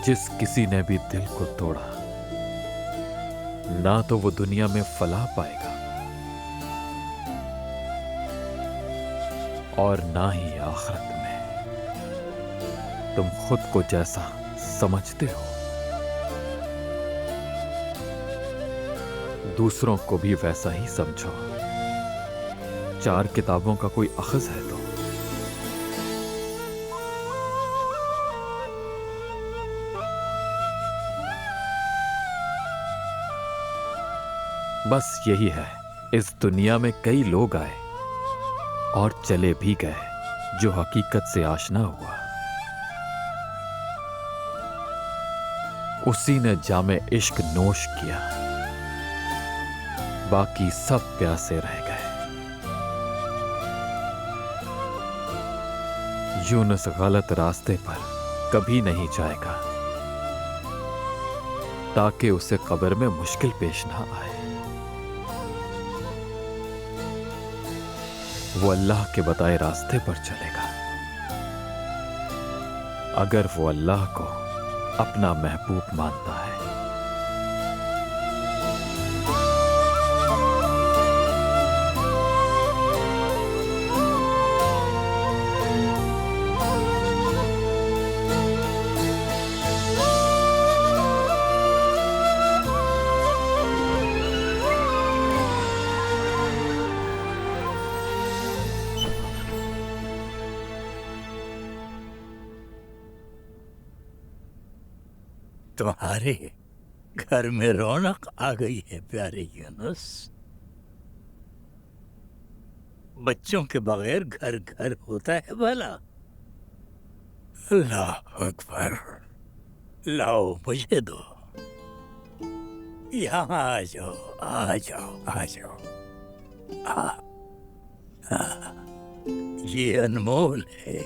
जिस किसी ने भी दिल को तोड़ा, ना तो वो दुनिया में फलाह पाएगा और ना ही आखिरत में। तुम खुद को जैसा समझते हो, दूसरों को भी वैसा ही समझो। 4 किताबों का कोई अखज़ है तो बस यही है। इस दुनिया में कई लोग आए और चले भी गए जो हकीकत से आशना हुआ। उसी ने जामे इश्क नोश किया, बाकी सब प्यासे रह गए। यूनुस गलत रास्ते पर कभी नहीं जाएगा ताकि उसे कब्र में मुश्किल पेश ना आए। وہ اللہ کے بتائے راستے پر چلے گا۔ اگر وہ اللہ کو اپنا محبوب مانتا ہے۔ تمہارے گھر میں رونق آ گئی ہے پیارے یونس۔ بچوں کے بغیر گھر گھر ہوتا ہے بھلا؟ اللہ اکبر، لاؤ مجھے دو، یہاں آ جاؤ آ جاؤ آ جاؤ۔ یہ انمول ہے،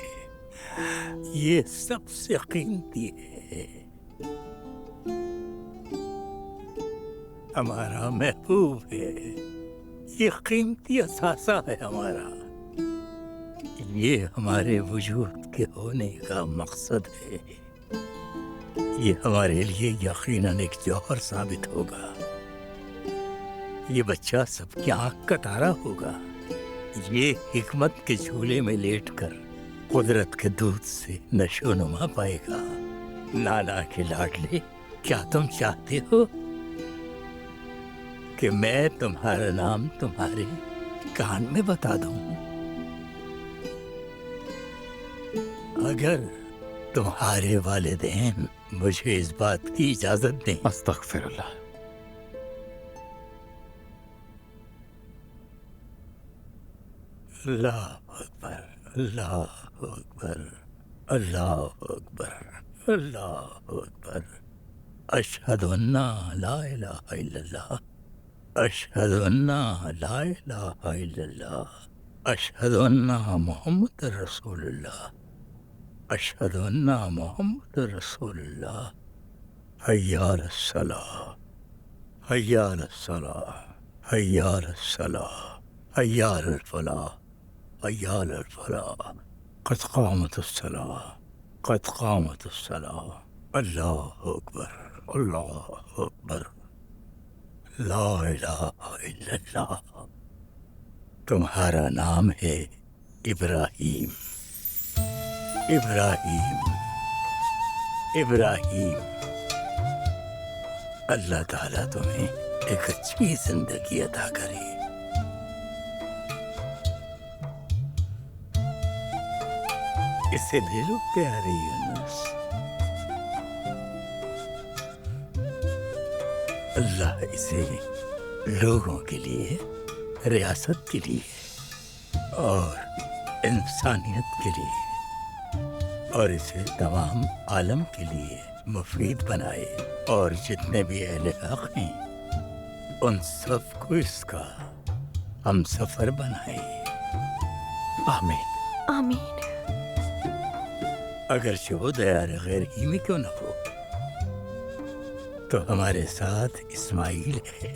یہ سب سے قیمتی ہے، ہمارا محبوب ہے، یہ قیمتی اثاثہ ہے ہمارا، یہ ہمارے وجود کے ہونے کا مقصد ہے، یہ ہمارے لیے یقیناً ایک جوہر ثابت ہوگا، یہ بچہ سب کی آنکھ کا تارا ہوگا، یہ حکمت کے جھولے میں لیٹ کر قدرت کے دودھ سے نشو نما پائے گا۔ نانا کے لاڈلے، کیا تم چاہتے ہو کہ میں تمہارا نام تمہارے کان میں بتا دوں؟ اگر تمہارے والدین مجھے اس بات کی اجازت دیں۔ استغفر اللہ۔ اللہ اکبر، اللہ اکبر، اللہ اکبر، اللہ اکبر، اشہد ان لا الہ الا اللہ، اشہد ان لا الہ الا اللہ، اشہد ان محمد رسول اللہ، اشہد ان محمد رسول اللہ، حی علی الصلاۃ، حی علی الصلاۃ، حی علی الصلاۃ، حی علی الفلاح، حی علی الفلاح، قد قامت الصلاۃ، قد قامت الصلاۃ، اللہ اکبر، اللہ اکبر، لا الہ الا اللہ۔ تمہارا نام ہے ابراہیم، ابراہیم، ابراہیم۔ اللہ تعالیٰ تمہیں ایک اچھی زندگی عطا کرے۔ اسے لے لو پیارے یونس، اللہ اسے لوگوں کے لیے، ریاست کے لیے اور انسانیت کے لیے اور اسے تمام عالم کے لیے مفید بنائے، اور جتنے بھی اہل حق ہیں ان سب کو اس کا ہم سفر بنائے، آمین آمین۔ اگرچہ وہ دیار غیر ہی میں کیوں نہ ہو، تو ہمارے ساتھ اسماعیل ہے۔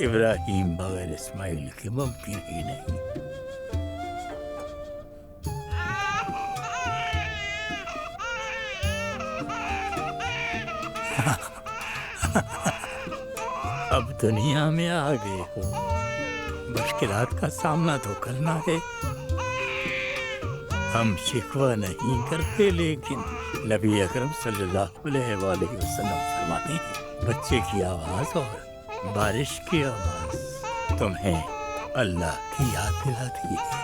ابراہیم بغیر اسماعیل کے ممکن ہی نہیں۔ اب دنیا میں آ گئے ہو، مشکلات کا سامنا تو کرنا ہے۔ ہم شکوہ نہیں کرتے، لیکن نبی اکرم صلی اللہ علیہ وآلہ وسلم فرماتے ہیں بچے کی آواز اور بارش کی آواز تمہیں اللہ کی یاد دلاتی ہے۔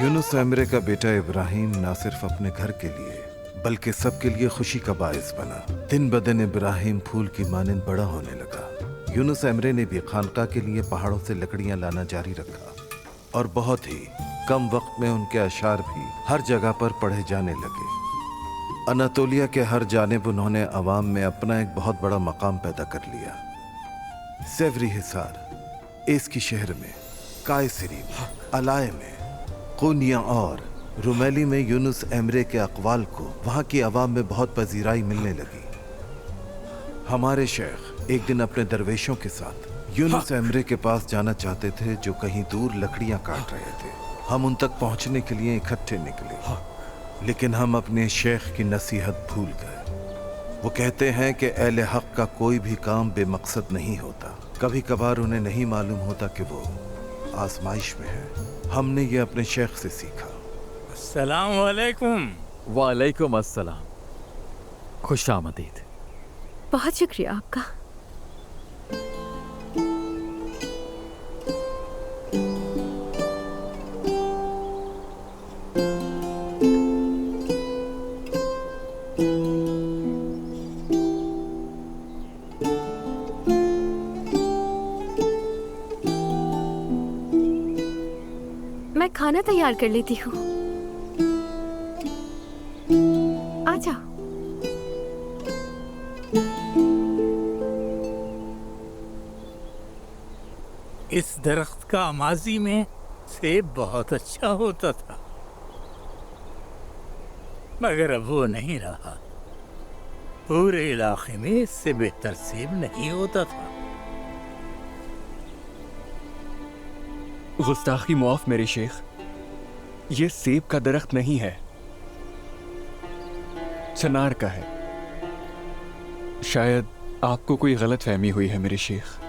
یونس ایمرے کا بیٹا ابراہیم نہ صرف اپنے گھر کے لیے بلکہ سب کے لیے خوشی کا باعث بنا۔ دن بدن ابراہیم پھول کی مانند بڑا ہونے لگا۔ یونس ایمرے نے بھی خانقاہ کے لیے پہاڑوں سے لکڑیاں لانا جاری رکھا، اور بہت ہی کم وقت میں ان کے اشعار بھی ہر جگہ پر پڑھے جانے لگے۔ اناتولیا کے ہر جانب انہوں نے عوام میں اپنا ایک بہت بڑا مقام پیدا کر لیا۔ سیوری حصار، ایس کی شہر میں، کائسری میں، علائے میں، قونیا اور رومیلی میں یونس ایمرے کے اقوال کو وہاں کی عوام میں بہت پذیرائی ملنے لگی۔ हमारे शेख एक दिन अपने दरवेशों के साथ यूनुस एमरे के पास जाना चाहते थे जो कहीं दूर लकड़ियां काट रहे थे। हम उन तक पहुंचने के लिए इकट्ठे निकले, लेकिन हम अपने शेख की नसीहत भूल गए। वो कहते हैं कि अहले हक का कोई भी काम बेमकसद नहीं होता। कभी कभार उन्हें नहीं मालूम होता कि वो आजमाइश में है। हमने ये अपने शेख से सीखा। अस्सलाम वालेकुम। वालेकुम अस्सलाम। खुश आमदीद। बहुत शुक्रिया आपका। मैं खाना तैयार कर लेती हूँ। आ जाओ। इस दरख्त का माजी में सेब बहुत अच्छा होता था, मगर अब वो नहीं रहा। पूरे इलाके में इससे बेहतर सेब नहीं होता था। गुस्ताखी मुआफ मेरे शेख, ये सेब का दरख्त नहीं है, चनार का है। शायद आपको कोई गलत फहमी हुई है मेरे शेख।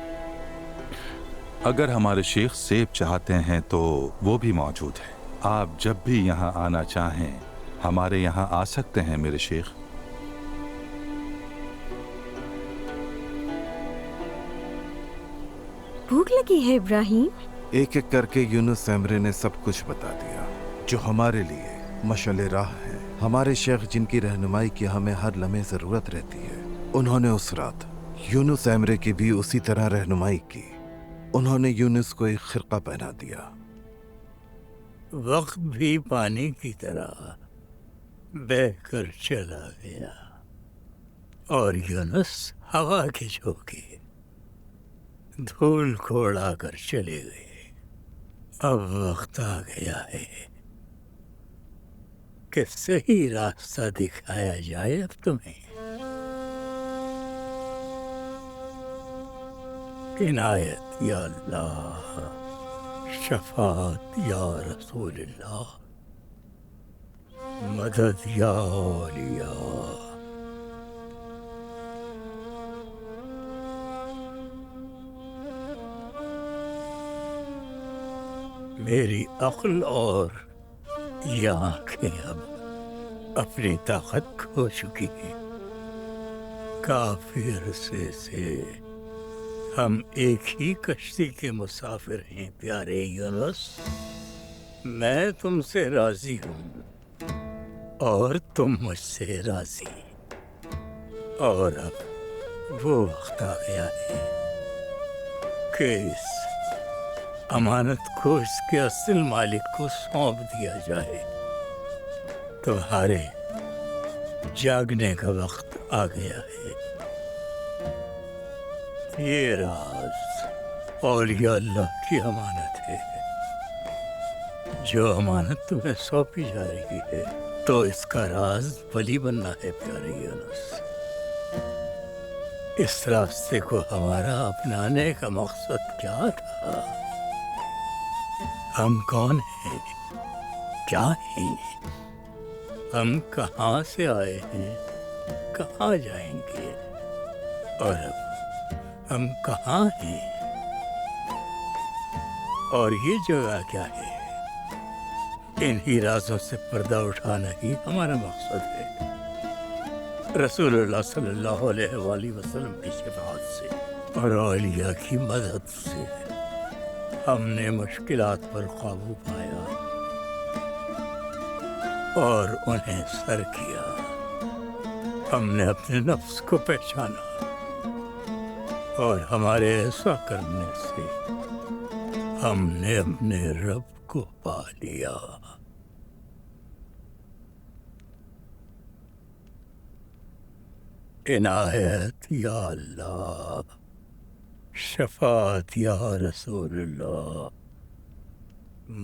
अगर हमारे शेख सेब चाहते हैं तो वो भी मौजूद है। आप जब भी यहाँ आना चाहें हमारे यहाँ आ सकते हैं मेरे शेख। भूख लगी है इब्राहिम? एक एक करके यूनुस एमरे ने सब कुछ बता दिया जो हमारे लिए मशअल राह है। हमारे शेख जिनकी रहनुमाई की हमें हर लम्हे जरूरत रहती है, उन्होंने उस रात यूनुस एमरे की भी उसी तरह रहनुमाई की। उन्होंने यूनुस को एक खिरका पहना दिया। वक्त भी पानी की तरह बहकर चला गया और यूनुस हवा के झोंके धूल को उड़ाकर चले गए। अब वक्त आ गया है कि सही रास्ता दिखाया जाए अब तुम्हें। इनायत या अल्लाह, शफात या रसूल अल्लाह, मदद या औलिया। मेरी अक्ल और ये आंखें अब अपनी ताकत खो चुकी हैं। काफी अरसे से हम एक ही कश्ती के मुसाफिर हैं प्यारे यूनुस। मैं तुमसे राजी हूँ और तुम मुझसे राजी। और अब वो वक्त आ गया है कि इस अमानत को इसके असल मालिक को सौंप दिया जाए। तुम्हारे जागने का वक्त आ गया है। ये राज औलिया अल्लाह की अमानत है। जो अमानत तुम्हें सौंपी जा रही है तो इसका राज वली बनना है प्यारे यूनुस। इस रास्ते को हमारा अपनाने का मकसद क्या था? हम कौन हैं? क्या हैं? हम कहाँ से आए हैं? कहाँ जाएंगे? और अब हम कहाँ हैं? और ये जगह क्या है? इन्हीं राजों से पर्दा उठाना ही हमारा मकसद है। रसूलुल्लाह सल्लल्लाहु अलैहि वसल्लम की शफाअत से और औलिया की मदद से हमने मुश्किलात पर काबू पाया और उन्हें सर किया। हमने अपने नफ्स को पहचाना और हमारे ऐसा करने से हमने अपने रब को पा लिया। इनायत या अल्लाह, शफात या रसूलुल्लाह,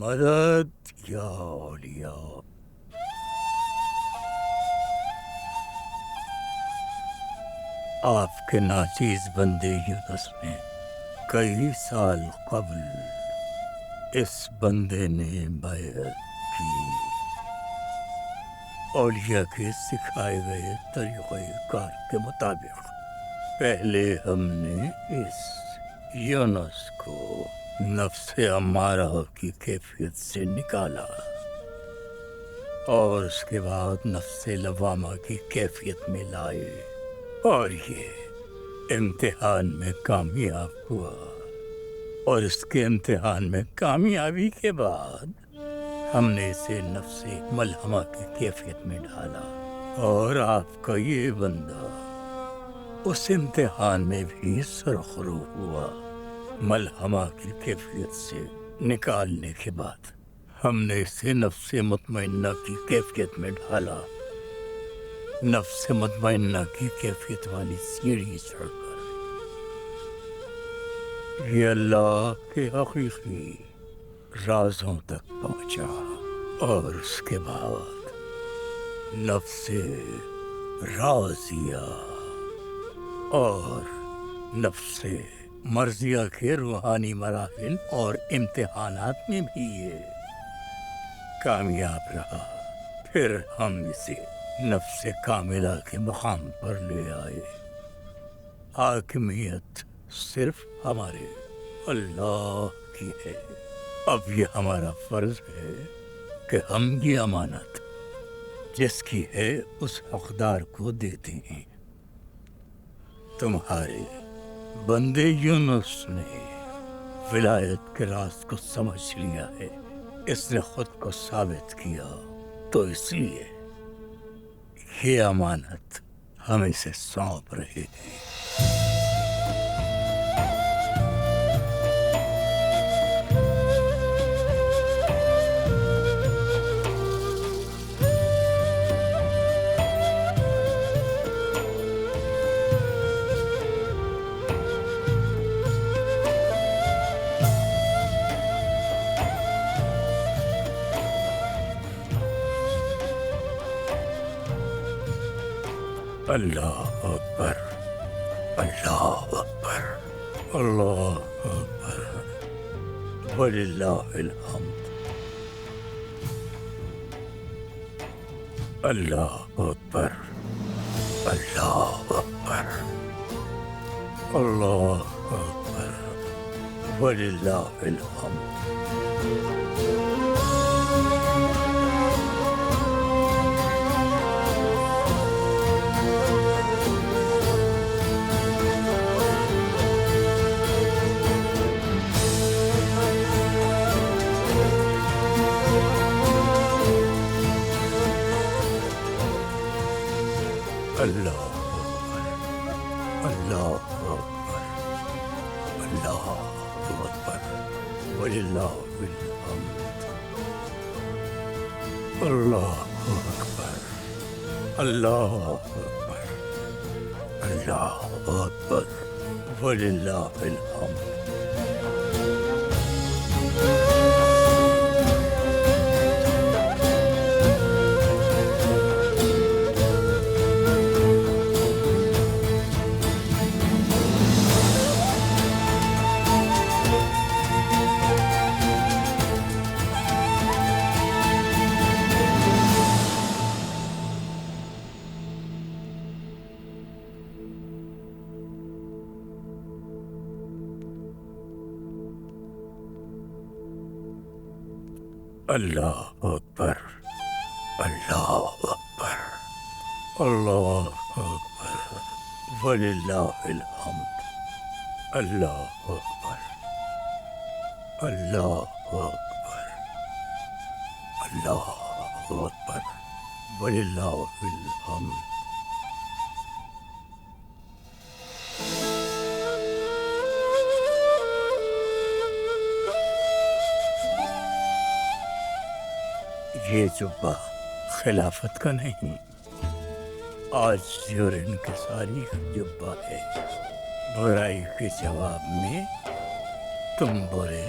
मदद या औलिया। आपके नाचीज बंदे यूनुस ने कई साल कबल इस बंदे ने बैत की। औलिया के सिखाए गए तरीक़े कार के मुताबिक पहले हमने इस यूनुस को नफ्स अम्मारा की कैफियत से निकाला और उसके बाद नफ्स लवामा की कैफियत में लाए और ये इम्तिहान में कामयाब हुआ और इसके इम्तिहान में कामयाबी के बाद हमने इसे नफ्स मलहमा की कैफियत में डाला और आपका ये बंदा उस इम्तिहान में भी सुरखरू हुआ। मलहमा की कैफियत से निकालने के बाद हमने इसे नफ्स मुतमइन्ना की कैफियत में ढाला। नफ्स मुतमइन्ना की कैफियत वाली सीढ़ी चढ़कर ये अल्लाह के हकीकी राजों तक पहुंचा और उसके बाद नफ्स राजिया और नफ्स मर्जिया के रूहानी मराहिल और इम्तिहानात में भी ये कामयाब रहा। फिर हम इसे नफ्स कामिला के मकाम पर ले आए। हाकिमियत सिर्फ हमारे अल्लाह की है। अब ये हमारा फर्ज है कि हम ये अमानत जिसकी है उस हकदार को देते हैं। तुम्हारे बंदे यूनुस ने विलायत के राज को समझ लिया है। इसने खुद को साबित किया, तो इसलिए ये अमानत हम इसे सौंप रहे हैं। अल्लाह अकबर, अल्लाह अकबर, अल्लाह अकबर, वलिल्लाहिल हम्द। अल्लाह अकबर, अल्लाह अकबर, अल्लाह अकबर, वलिल्लाहिल हम्द। अल्लाह अकबर, अल्लाह अकबर, अल्लाह अकबर, वलिल्लाहिल हम्द। अल्लाह अकबर, अल्लाह अकबर, अल्लाह अकबर, वलिल्लाहिल हम्द। अल्लाह अकबर, अल्लाह अकबर, अल्लाह अकबर, वलिल्लाहिल हम्द। अल्लाह अकबर, अल्लाह अकबर, अल्लाह अकबर, वलिल्लाहिल हम्द। ये जुब्बा खिलाफत का नहीं, आज और इनकिसारी जुब्बा है। बुराई के जवाब में तुम बुरे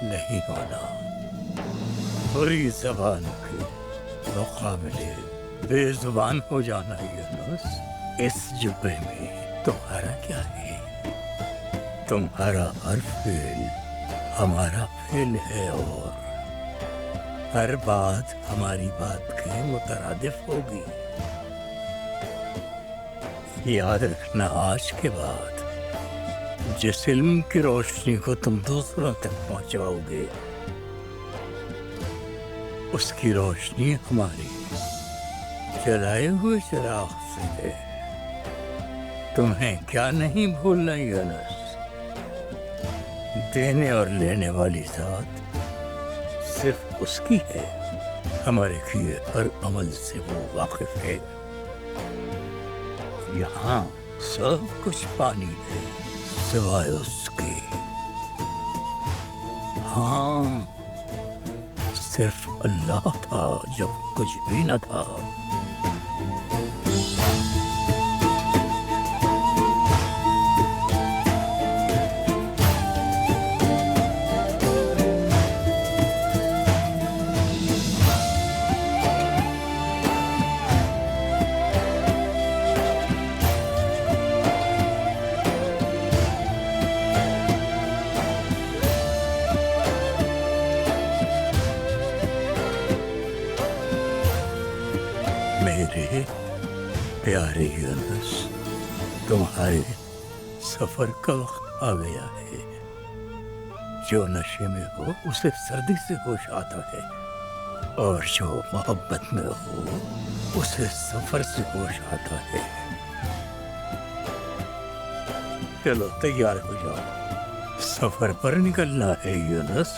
नहीं होना। बुरी जबान के मुकाबले बेजुबान हो जाना यूनुस इस जुब्बे में तुम्हारा क्या है? तुम्हारा हर फेल हमारा फेल है और हर बात हमारी बात के मुतरादिफ होगी। याद रखना, आज के बाद जिस इल्म की रोशनी को तुम दूसरों तक पहुंचाओगे उसकी रोशनी हमारी जलाए हुए चिराग से है। तुम्हें क्या नहीं भूलना यूनुस, देने और लेने वाली जात सिर्फ उसकी है। हमारे किए हर अमल से वो वाकिफ है। यहाँ सब कुछ पानी है सिवाय उसके। हाँ, सिर्फ अल्लाह था जब कुछ भी न था। मेरे प्यारे यूनुस, तुम्हारे सफर का वक्त आ गया है। जो नशे में हो उसे सर्दी से होश आता है और जो मोहब्बत में हो उसे सफर से होश आता है। चलो तैयार हो जाओ, सफर पर निकलना है यूनुस।